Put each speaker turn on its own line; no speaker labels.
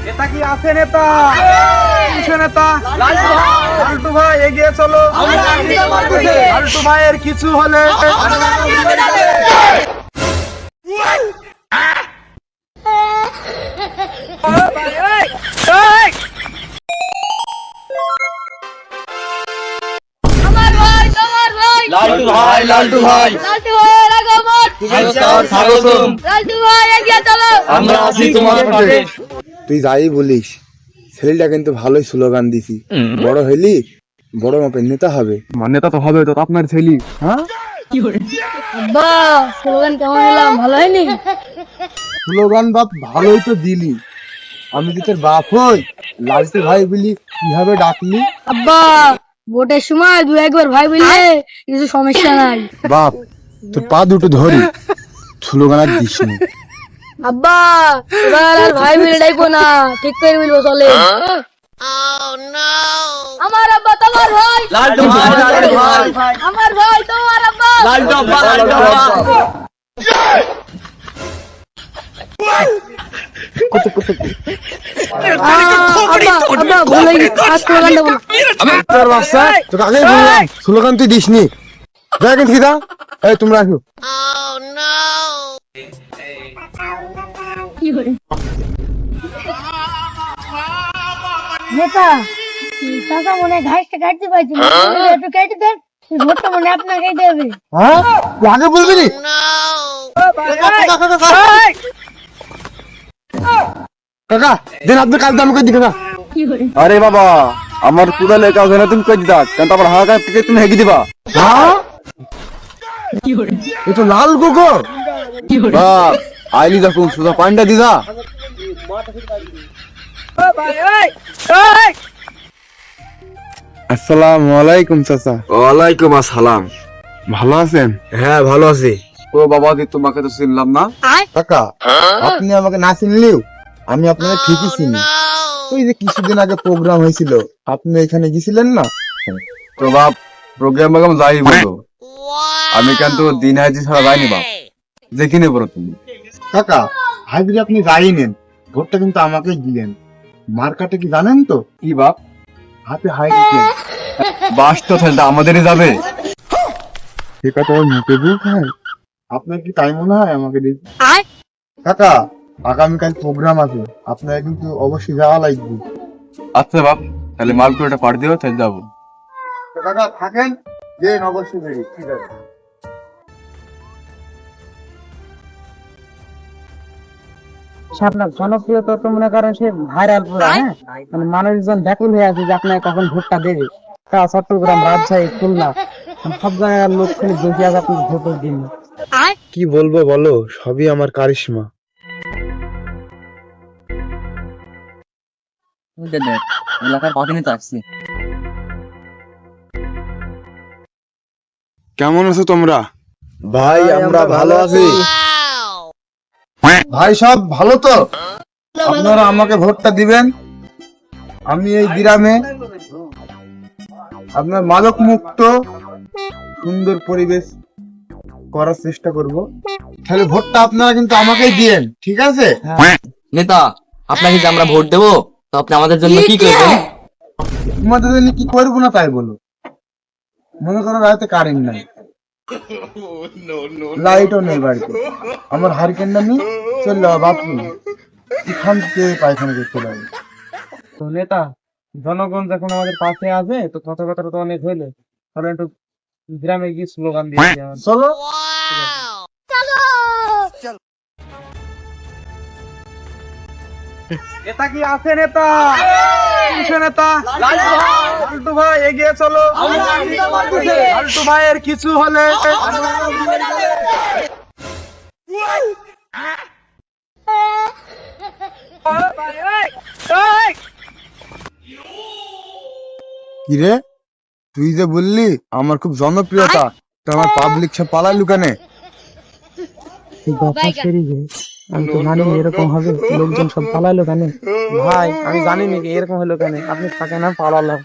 এটা কি আছে নেতা? কিসে নেতা? লালটু ভাই এগিয়ে চলো। লালটু ভাইয়ের কিছু হলে
আমার ভাই তোমার ভাই
লালটু ভাই
লালটু ভাইয়ের আগমন
স্বাগতম।
লালটু ভাই এগিয়ে চলো
আমরা আছি তোমার পাশে।
তুই যাই বলিস, ছেলেটা কিন্তু ভালোই স্লোগান দিছি। বড় হইলি বড় মাপের নেতা হবে।
নেতা তো হবে, তো আপনার ছেলে।
হ্যাঁ,
আব্বা স্লোগান কেমন দিলাম ভালো হয়নি?
স্লোগান বাপ ভালোই তো দিলি। আমি কি তোর বাপ হই? লালটু ভাই বলি কিভাবে ডাকলি?
আব্বা ভোটের সময় দু একবার ভাই বললে কিছু সমস্যা নাই।
বাপ তোর পা দুটো ধরি, স্লোগান আর দিস নি।
আব্বা এবার আর ভাই বলে ডাইকো না, ঠিক করে বলবো চলে। আমার আব্বা তোমার ভাই
লালটু ভাই, লালটু ভাই,
আমার ভাই তোমার আব্বা
লালটু আব্বা, লালটু আব্বা।
আব্বা আব্বা ভুল হয়ে গেছে, আর স্লোগান দেবো না।
তোর বাচ্চা তোকে আগেই বললাম স্লোগান তুই দিস নি। দেখেন খিদা, এই তোমরা আসো।
নেতা চাচা মনে হয় ঘাসটা কাটতে পারছি না, একটু কেটে দেন, ভোটটা মনে হয় আপনাকেই দেবে।
হ্যাঁ, তুই আগে বলবি নি? কাকা দিন আপনি কাল দাম করে দি কাকা।
আরে বাবা, আমার কুদালে কাজ হয় না, তুমি কই দিতা কেন? তারপর হাঁকা থেকে তুমি হেগে দিবা।
হ্যাঁ, এ তো লাল গোগো।
বাপ আইলি যখন সুদা পান্ডা দিদা।
আসসালামু আলাইকুম চাচা।
ওয়ালাইকুম আসসালাম।
ভালো আছেন?
হ্যাঁ ভালো আছি। ও বাবা দি, তোমাকে তো চিনলাম না।
কাকা আপনি আমাকে না চিনলেও আমি আপনাকে ঠিকই চিনি। ওই যে কিছুদিন আগে প্রোগ্রাম হয়েছিল, আপনি এখানে গেছিলেন না?
তো বাপ প্রোগ্রাম বাগাম যাই বলো, আমি কেন তো দিন হাজি ছাড়া যাইনি বাপ। দেখিনি বলো তুমি।
কাকা হাইব্রিড আপনি যাই নেন, ভোটটা কিন্তু আমাকেই দিলেন। মার্কাটে কি জানেন তো?
কি বাপ?
হাতে হাইব্রিড।
বাস তো তাহলে আমাদেরই যাবে।
সে কথা ওর মুখে বউ খায়। আপনার কি তাই মনে হয় আমাকে দেখি? কাকা আগামীকাল প্রোগ্রাম আছে, আপনার কিন্তু অবশ্যই যাওয়া লাগবে।
আচ্ছা বাপ, তাহলে মালপুরটা পাঠ দিও, তাহলে যাবো।
কাকা থাকেন, যে অবশ্যই বেরিয়ে। ঠিক আছে।
আপনার জনপ্রিয়তা তো মনে করেন সে ভাইরাল পুরা, হ্যাঁ, মানে মানুষজন ব্যাকুল হয়ে আছে যে আপনাকে কখন ভোটটা দেবে। তা চট্টগ্রাম, রাজশাহী, খুলনা সব জায়গার লোক খালি বসে আছে আপনার ভোটের দিন।
কি বলবো বলো, সবই আমার কারিশমা।
এলাকার কদিনই তো আসছি।
কেমন আছো তোমরা? ভাই আমরা ভালো আছি। ভাই সব ভালো তো? আপনারা আমাকে ভোটটা দিবেন। আমি এই গ্রামে আপনার মাদক মুক্ত সুন্দর পরিবেশ করার চেষ্টা করব। তাহলে ভোটটা আপনারা কিন্তু আমাকেই দিয়েন, ঠিক আছে?
নেতা, আপনাকে যে আমরা ভোট দেবো, তো আপনি আমাদের জন্য কি করবেন?
তোমাদের জন্য কি করবো না তাই বলো। মনে করো রাতে কারেন্ট নাই, লাইটও নেই বাড়িতে, আমার হারিকেনটা নিয়ে চলে যাওয়া বাথরুম, এখান থেকে পায়খানা করতে লাগে।
তো নেতা, জনগণ যখন আমাদের পাশে আছে তো কথাবার্তা তো অনেক হইলো, তাহলে একটু গ্রামে গিয়ে স্লোগান দিয়ে দিই আমরা।
চলো।
এটা কি আছে নেতা? কিসে নেতা? লালটু ভাই এগিয়ে চলো। লালটু ভাইয়ের কিছু হলে
কিরে তুই যে বললি আমার খুব জনপ্রিয়তা, তো আমার পাবলিক সব পালাইলু কেনে?
আমি তো জানি এরকম হবে, লোকজন সব পালাইলো কেন? ভাই আমি জানি নাকি এরকম হলো কেন, আপনি থাকে না পালালাম।